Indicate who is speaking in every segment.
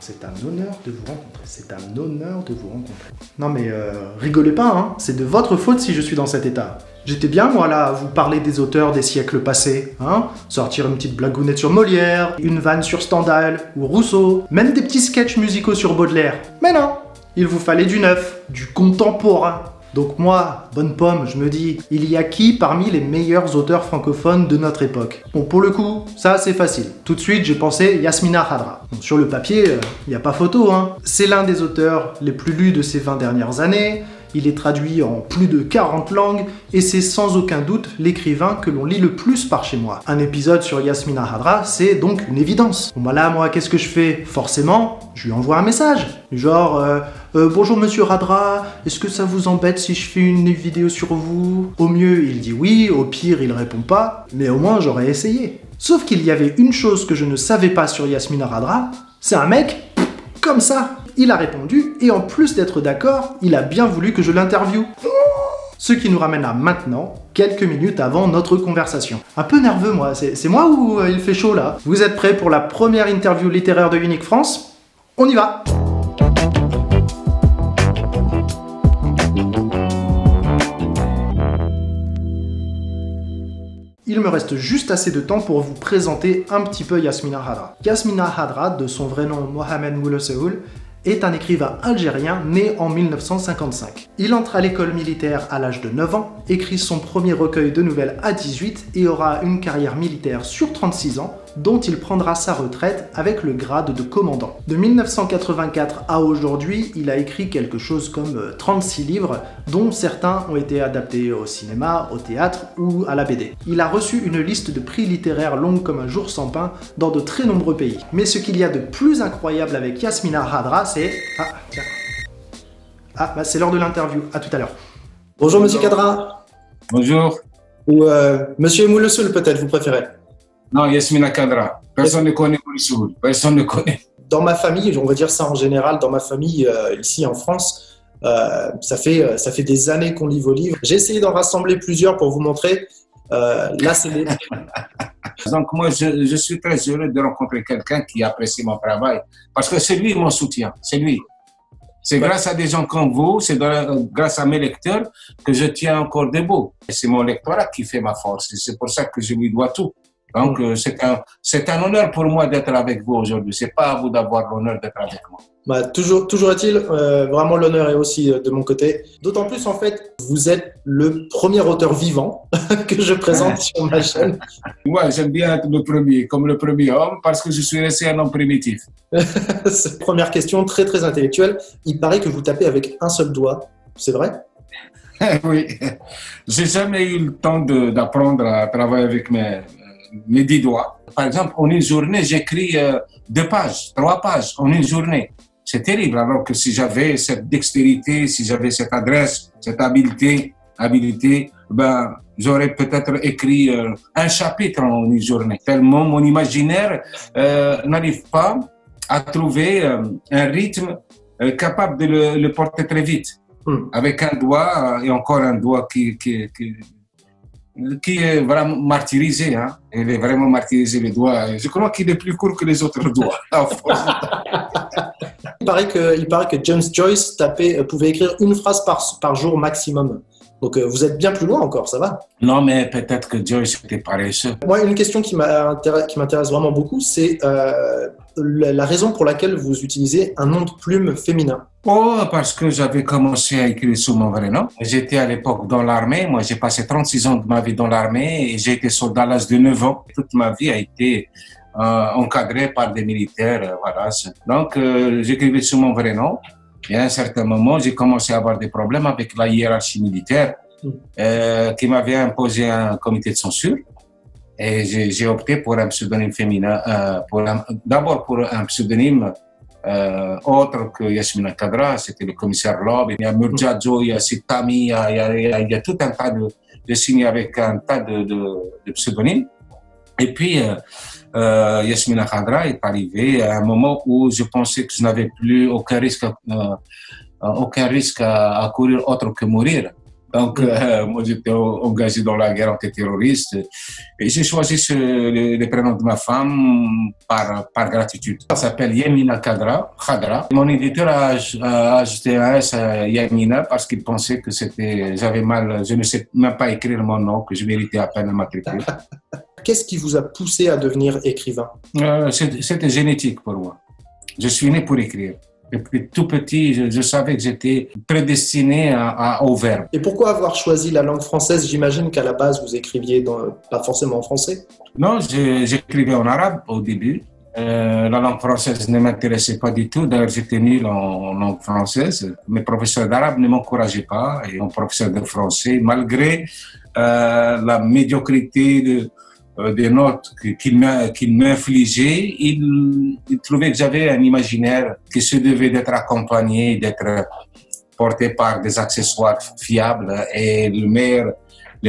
Speaker 1: C'est un honneur de vous rencontrer. C'est un honneur de vous rencontrer. Non mais rigolez pas, hein. C'est de votre faute si je suis dans cet état. J'étais bien, moi, là, à vous parler des auteurs des siècles passés, hein. Sortir une petite blagounette sur Molière, une vanne sur Stendhal ou Rousseau, même des petits sketchs musicaux sur Baudelaire. Mais non, il vous fallait du neuf, du contemporain. Donc moi, bonne pomme, je me dis, il y a qui parmi les meilleurs auteurs francophones de notre époque? Bon, pour le coup, ça c'est facile. Tout de suite, j'ai pensé Yasmina Khadra. Bon, sur le papier, il n'y a pas photo, hein. C'est l'un des auteurs les plus lus de ces 20 dernières années. Il est traduit en plus de 40 langues et c'est sans aucun doute l'écrivain que l'on lit le plus par chez moi. Un épisode sur Yasmina Khadra, c'est donc une évidence. Bon bah là, moi, qu'est-ce que je fais? Forcément, je lui envoie un message. Genre, bonjour monsieur Khadra, est-ce que ça vous embête si je fais une vidéo sur vous? Au mieux, il dit oui, au pire, il répond pas, mais au moins, j'aurais essayé. Sauf qu'il y avait une chose que je ne savais pas sur Yasmina Khadra, c'est un mec comme ça. Il a répondu, et en plus d'être d'accord, il a bien voulu que je l'interviewe. Ce qui nous ramène à maintenant, quelques minutes avant notre conversation. Un peu nerveux, moi. C'est moi ou il fait chaud, là? Vous êtes prêts pour la première interview littéraire de Unique France? On y va! Il me reste juste assez de temps pour vous présenter un petit peu Yasmina Khadra. Yasmina Khadra, de son vrai nom Mohamed Moulosehoul, est un écrivain algérien né en 1955. Il entre à l'école militaire à l'âge de 9 ans, écrit son premier recueil de nouvelles à 18 et aura une carrière militaire sur 36 ans, dont il prendra sa retraite avec le grade de commandant. De 1984 à aujourd'hui, il a écrit quelque chose comme 36 livres, dont certains ont été adaptés au cinéma, au théâtre ou à la BD. Il a reçu une liste de prix littéraires longue comme un jour sans pain dans de très nombreux pays. Mais ce qu'il y a de plus incroyable avec Yasmina Khadra, c'est... Ah, tiens. Ah, bah c'est l'heure de l'interview. À tout à l'heure. Bonjour monsieur Khadra.
Speaker 2: Bonjour.
Speaker 1: Ou monsieur Moulosehoul peut-être, vous préférez?
Speaker 2: Non, Yasmina Khadra. Personne ne connaît Moulosehoul. Personne ne connaît.
Speaker 1: Dans ma famille, on va dire ça en général, dans ma famille, ici en France, ça fait des années qu'on lit vos livres. J'ai essayé d'en rassembler plusieurs pour vous montrer. Là, c'est les...
Speaker 2: Donc moi, je suis très heureux de rencontrer quelqu'un qui apprécie mon travail. Parce que c'est lui mon soutien. C'est lui. C'est grâce à des gens comme vous, c'est grâce à mes lecteurs que je tiens encore debout. C'est mon lectorat qui fait ma force. Et c'est pour ça que je lui dois tout. Donc, c'est un honneur pour moi d'être avec vous aujourd'hui. C'est pas à vous d'avoir l'honneur d'être avec moi.
Speaker 1: Bah, toujours est-il, vraiment l'honneur est aussi de mon côté. D'autant plus, en fait, vous êtes le premier auteur vivant que je présente sur ma chaîne.
Speaker 2: Moi, j'aime bien être le premier, comme le premier homme, parce que je suis resté un homme primitif.
Speaker 1: Première question, très très intellectuelle. Il paraît que vous tapez avec un seul doigt. C'est vrai?
Speaker 2: Oui. J'ai jamais eu le temps d'apprendre à travailler avec mes 10 doigts. Par exemple, en une journée, j'écris 2 pages, 3 pages en une journée. C'est terrible. Alors que si j'avais cette dextérité, si j'avais cette adresse, cette habileté, ben, j'aurais peut-être écrit un chapitre en une journée. Tellement mon imaginaire n'arrive pas à trouver un rythme capable de le porter très vite. Avec un doigt et encore un doigt qui est vraiment martyrisé, hein. Il est vraiment martyrisé, le doigt. Je crois qu'il est plus court que les autres doigts.
Speaker 1: Il paraît que James Joyce pouvait écrire une phrase par jour maximum. Donc vous êtes bien plus loin encore, ça va?
Speaker 2: Non, mais peut-être que Joyce était paresseux.
Speaker 1: Moi, une question qui m'intéresse vraiment beaucoup, c'est la raison pour laquelle vous utilisez un nom de plume féminin.
Speaker 2: Oh, parce que j'avais commencé à écrire sous mon vrai nom. J'étais à l'époque dans l'armée. Moi, j'ai passé 36 ans de ma vie dans l'armée et j'ai été soldat à l'âge de 9 ans. Toute ma vie a été encadrée par des militaires. Voilà. Donc, j'écrivais sous mon vrai nom. Et à un certain moment, j'ai commencé à avoir des problèmes avec la hiérarchie militaire qui m'avait imposé un comité de censure. Et j'ai opté pour un pseudonyme féminin, d'abord pour un pseudonyme autre que Yasmina Khadra, c'était le commissaire Lob, il y a Murjadjo, il y a Sitami, il y a tout un tas de signes avec un tas de pseudonymes. Et puis, Yasmina Khadra est arrivée à un moment où je pensais que je n'avais plus aucun risque à courir autre que mourir. Donc, moi, j'étais engagé dans la guerre antiterroriste et j'ai choisi les prénoms de ma femme par gratitude. Elle s'appelle Yamina Khadra. Mon éditeur a ajouté un S à Yamina parce qu'il pensait que j'avais mal, je ne sais même pas écrire mon nom, que je méritais à peine à matriculer.
Speaker 1: Qu'est-ce qui vous a poussé à devenir écrivain?
Speaker 2: C'était génétique pour moi. Je suis né pour écrire. Depuis tout petit, je savais que j'étais prédestiné au verbe.
Speaker 1: Et pourquoi avoir choisi la langue française? J'imagine qu'à la base, vous écriviez pas forcément en français.
Speaker 2: Non, j'écrivais en arabe au début. La langue française ne m'intéressait pas du tout. D'ailleurs, j'étais nul en langue française. Mes professeurs d'arabe ne m'encourageaient pas. Et mon professeur de français, malgré la médiocrité des notes qu'il m'infligeait, il trouvait que j'avais un imaginaire qui se devait d'être accompagné, d'être porté par des accessoires fiables. Et les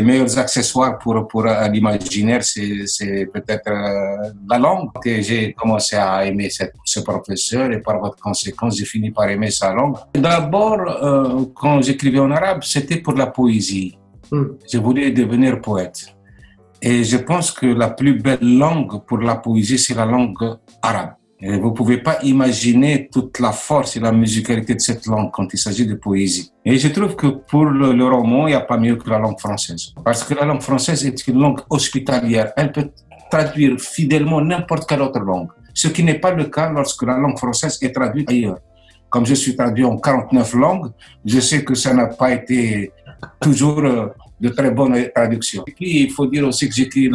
Speaker 2: meilleurs accessoires pour un imaginaire, c'est peut-être la langue. Et j'ai commencé à aimer ce professeur et par votre conséquence, j'ai fini par aimer sa langue. D'abord, quand j'écrivais en arabe, c'était pour la poésie. Je voulais devenir poète. Et je pense que la plus belle langue pour la poésie, c'est la langue arabe. Et vous ne pouvez pas imaginer toute la force et la musicalité de cette langue quand il s'agit de poésie. Et je trouve que pour le roman, il n'y a pas mieux que la langue française. Parce que la langue française est une langue hospitalière. Elle peut traduire fidèlement n'importe quelle autre langue. Ce qui n'est pas le cas lorsque la langue française est traduite ailleurs. Comme je suis traduit en 49 langues, je sais que ça n'a pas été toujours de très bonnes traductions. Et puis, il faut dire aussi que j'écris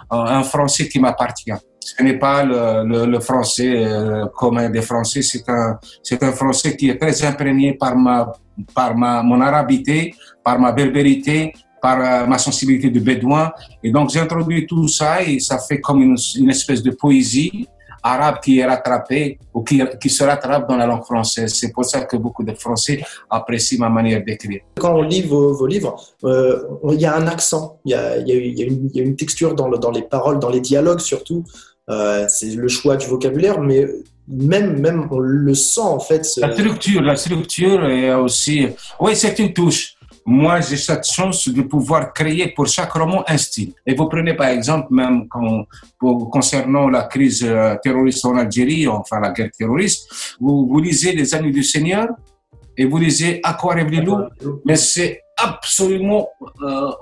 Speaker 2: un français qui m'appartient. Ce n'est pas le français commun des Français, c'est un français qui est très imprégné par mon arabité, par ma berbérité, par ma sensibilité de bédouin. Et donc, j'ai introduit tout ça et ça fait comme une espèce de poésie arabe qui est rattrapée ou qui se rattrape dans la langue française. C'est pour ça que beaucoup de Français apprécient ma manière d'écrire.
Speaker 1: Quand on lit vos livres, il y a un accent, il y a une texture dans les paroles, dans les dialogues surtout. C'est le choix du vocabulaire, mais même on le sent en fait.
Speaker 2: La structure est aussi... Oui, c'est une touche. Moi, j'ai cette chance de pouvoir créer pour chaque roman un style. Et vous prenez par exemple, même concernant la crise terroriste en Algérie, enfin la guerre terroriste, vous lisez Les Années du Seigneur et vous lisez À quoi rêvent les loups, mais c'est absolument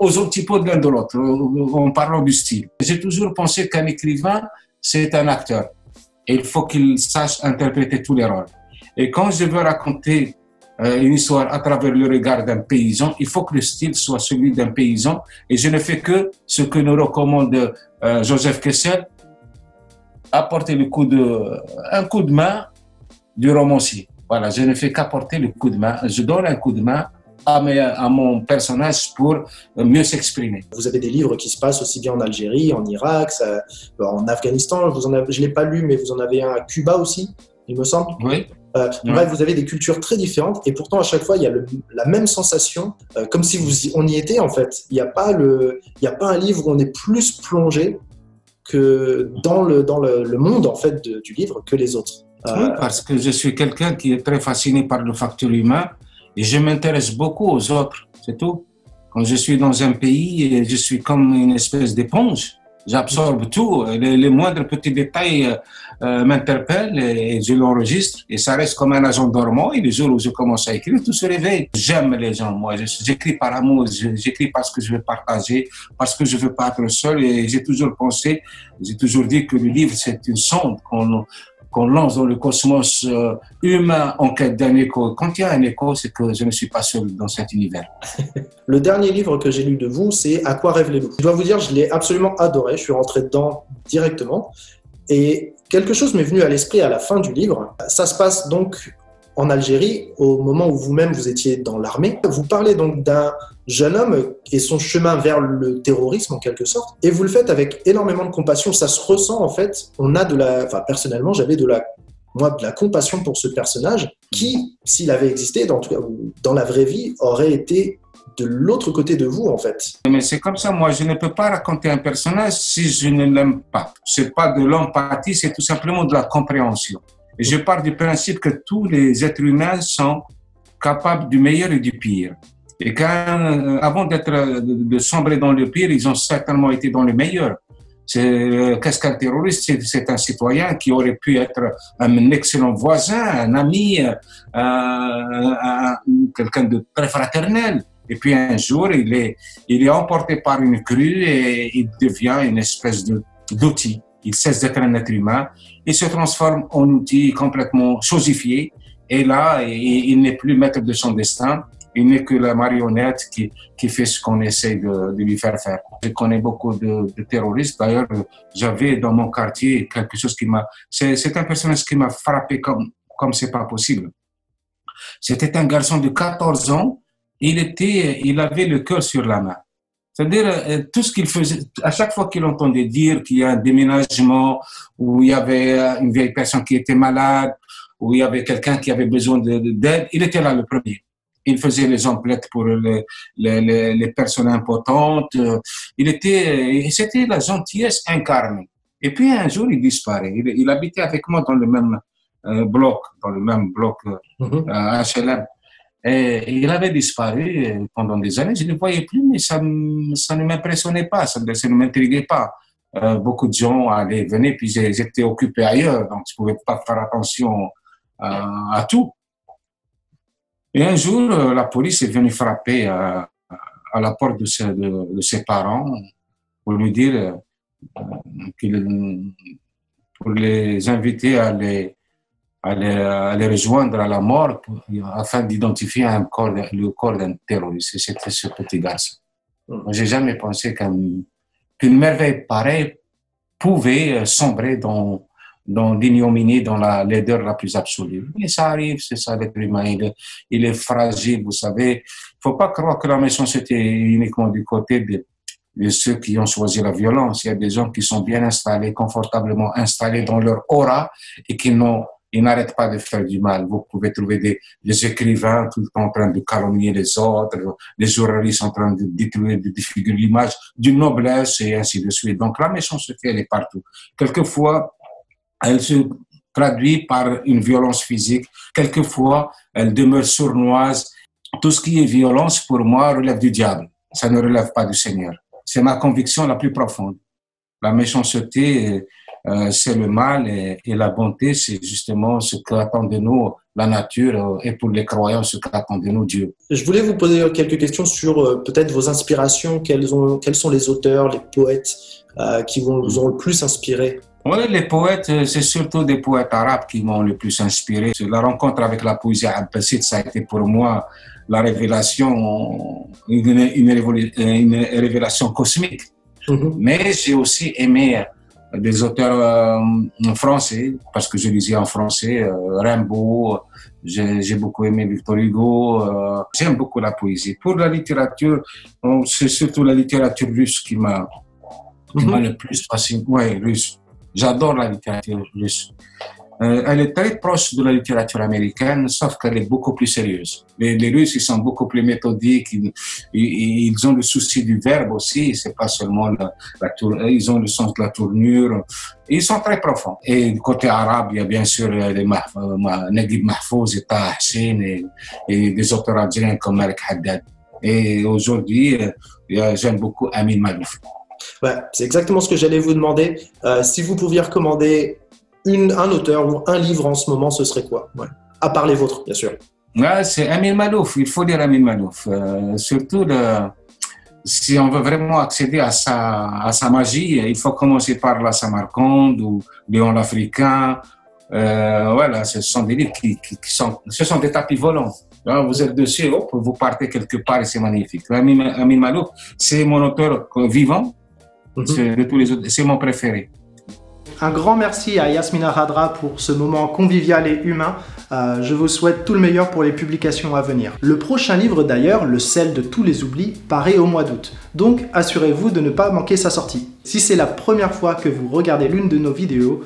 Speaker 2: aux antipodes l'un de l'autre, en parlant du style. J'ai toujours pensé qu'un écrivain, c'est un acteur. Et il faut qu'il sache interpréter tous les rôles. Et quand je veux raconter une histoire à travers le regard d'un paysan, il faut que le style soit celui d'un paysan. Et je ne fais que ce que nous recommande Joseph Kessel, apporter un coup de main du romancier. Voilà, je ne fais qu'apporter le coup de main. Je donne un coup de main à mon personnage pour mieux s'exprimer.
Speaker 1: Vous avez des livres qui se passent aussi bien en Algérie, en Irak, en Afghanistan. Je ne l'ai pas lu, mais vous en avez un à Cuba aussi, il me semble.
Speaker 2: Oui.
Speaker 1: Bref, vous avez des cultures très différentes et pourtant à chaque fois il y a la même sensation, comme si on y était en fait. Il n'y a pas un livre où on est plus plongé que dans le monde en fait du livre que les autres.
Speaker 2: Oui, parce que je suis quelqu'un qui est très fasciné par le facteur humain et je m'intéresse beaucoup aux autres, c'est tout. Quand je suis dans un pays, je suis comme une espèce d'éponge. J'absorbe tout, les moindres petits détails m'interpellent et je l'enregistre et ça reste comme un agent dormant et le jour où je commence à écrire, tout se réveille. J'aime les gens, moi, j'écris par amour, j'écris parce que je veux partager, parce que je veux pas être seul et j'ai toujours dit que le livre c'est une sonde qu'on lance dans le cosmos humain en quête d'un écho. Quand il y a un écho, c'est que je ne suis pas seul dans cet univers.
Speaker 1: Le dernier livre que j'ai lu de vous, c'est À quoi rêvent les loups. Je dois vous dire, je l'ai absolument adoré. Je suis rentré dedans directement. Et quelque chose m'est venu à l'esprit à la fin du livre. Ça se passe donc en Algérie, au moment où vous-même vous étiez dans l'armée. Vous parlez donc d'un jeune homme et son chemin vers le terrorisme en quelque sorte. Et vous le faites avec énormément de compassion. Ça se ressent en fait. Personnellement, j'avais de la compassion pour ce personnage qui, s'il avait existé dans la vraie vie, aurait été de l'autre côté de vous en fait.
Speaker 2: Mais c'est comme ça, moi je ne peux pas raconter un personnage si je ne l'aime pas. C'est pas de l'empathie, c'est tout simplement de la compréhension. Et je pars du principe que tous les êtres humains sont capables du meilleur et du pire. Et avant de sombrer dans le pire, ils ont certainement été dans le meilleur. Qu'est-ce qu'un terroriste? C'est un citoyen qui aurait pu être un excellent voisin, un ami, quelqu'un de très fraternel. Et puis un jour, il est emporté par une crue et il devient une espèce d'outil. Il cesse d'être un être humain, il se transforme en outil complètement chosifié. Et là, il n'est plus maître de son destin. Il n'est que la marionnette qui fait ce qu'on essaie de lui faire faire. Je connais beaucoup de terroristes. D'ailleurs, j'avais dans mon quartier quelque chose qui m'a... C'est un personnage qui m'a frappé comme c'est pas possible. C'était un garçon de 14 ans. Il avait le cœur sur la main. C'est-à-dire, tout ce qu'il faisait, à chaque fois qu'il entendait dire qu'il y a un déménagement, où il y avait une vieille personne qui était malade, où il y avait quelqu'un qui avait besoin d'aide, il était là le premier. Il faisait les emplettes pour les personnes impotentes. C'était la gentillesse incarnée. Et puis un jour, il disparaît. Il habitait avec moi dans le même bloc HLM. Et il avait disparu pendant des années. Je ne le voyais plus, mais ça ne m'impressionnait pas, ça ne m'intriguait pas. Beaucoup de gens allaient, venaient, puis j'étais occupé ailleurs, donc je ne pouvais pas faire attention à tout. Et un jour, la police est venue frapper à la porte de ses parents pour lui dire, pour les inviter à les rejoindre à la mort afin d'identifier le corps d'un terroriste. Et c'était ce petit garçon. J'ai jamais pensé qu'une merveille pareille pouvait sombrer dans l'ignominie, dans la laideur la plus absolue. Mais ça arrive, c'est ça l'être humain. Il est fragile, vous savez. Il ne faut pas croire que la méchanceté est uniquement du côté de ceux qui ont choisi la violence. Il y a des gens qui sont bien installés, confortablement installés dans leur aura et ils n'arrêtent pas de faire du mal. Vous pouvez trouver des écrivains tout le temps en train de calomnier les autres, des journalistes en train de détruire, de défigurer l'image d'une noblesse et ainsi de suite. Donc la méchanceté, elle est partout. Quelquefois, elle se traduit par une violence physique. Quelquefois, elle demeure sournoise. Tout ce qui est violence, pour moi, relève du diable. Ça ne relève pas du Seigneur. C'est ma conviction la plus profonde. La méchanceté, c'est le mal et la bonté, c'est justement ce qu'attend de nous la nature et pour les croyants, ce qu'attend de nous Dieu.
Speaker 1: Je voulais vous poser quelques questions sur peut-être vos inspirations. Quels sont les auteurs, les poètes qui vous ont le plus inspiré?
Speaker 2: Oui, les poètes, c'est surtout des poètes arabes qui m'ont le plus inspiré. La rencontre avec la poésie abbasside, ça a été pour moi la révélation, une révélation cosmique. Mais j'ai aussi aimé des auteurs français, parce que je lisais en français, Rimbaud, j'ai beaucoup aimé Victor Hugo, j'aime beaucoup la poésie. Pour la littérature, c'est surtout la littérature russe qui m'a le plus fasciné. Oui, russe. J'adore la littérature russe. Elle est très proche de la littérature américaine, sauf qu'elle est beaucoup plus sérieuse. Les Russes, ils sont beaucoup plus méthodiques, ils ont le souci du verbe aussi, c'est pas seulement ils ont le sens de la tournure, ils sont très profonds. Et du côté arabe, il y a bien sûr Naguib Mahfouz et Taha Hussein et des auteurs algériens comme Malik Haddad. Et aujourd'hui, j'aime beaucoup Amin Maalouf.
Speaker 1: Ouais, c'est exactement ce que j'allais vous demander. Si vous pouviez recommander un auteur ou un livre en ce moment, ce serait quoi? Ouais. À part les vôtres, bien sûr.
Speaker 2: Ouais, c'est Amin Maalouf, il faut lire Amin Maalouf. Surtout, si on veut vraiment accéder à sa magie, il faut commencer par la Samarcande ou Léon l'Africain. Voilà, ce sont des livres ce sont des tapis volants. Là, vous êtes dessus, hop, vous partez quelque part et c'est magnifique. Amin Maalouf, c'est mon auteur vivant. De tous les autres, c'est mon préféré.
Speaker 1: Un grand merci à Yasmina Khadra pour ce moment convivial et humain. Je vous souhaite tout le meilleur pour les publications à venir. Le prochain livre d'ailleurs, Le sel de tous les oublis, paraît au mois d'août. Donc assurez-vous de ne pas manquer sa sortie. Si c'est la première fois que vous regardez l'une de nos vidéos,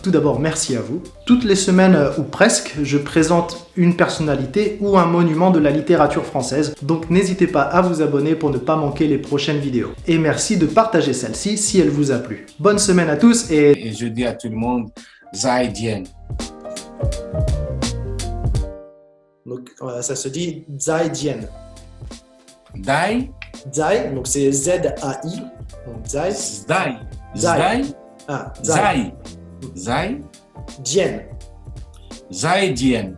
Speaker 1: tout d'abord merci à vous. Toutes les semaines ou presque, je présente une personnalité ou un monument de la littérature française. Donc n'hésitez pas à vous abonner pour ne pas manquer les prochaines vidéos. Et merci de partager celle-ci si elle vous a plu. Bonne semaine à tous
Speaker 2: et je dis à tout le monde, Zaïdien.
Speaker 1: Donc ça se dit Zaïdien.
Speaker 2: Dai.
Speaker 1: Zai, donc c'est Z-A-I. Donc Zai.
Speaker 2: Zdai.
Speaker 1: Zai.
Speaker 2: Zdai.
Speaker 1: Ah, Zai.
Speaker 2: Zai. Zai.
Speaker 1: Dien.
Speaker 2: Zaidien.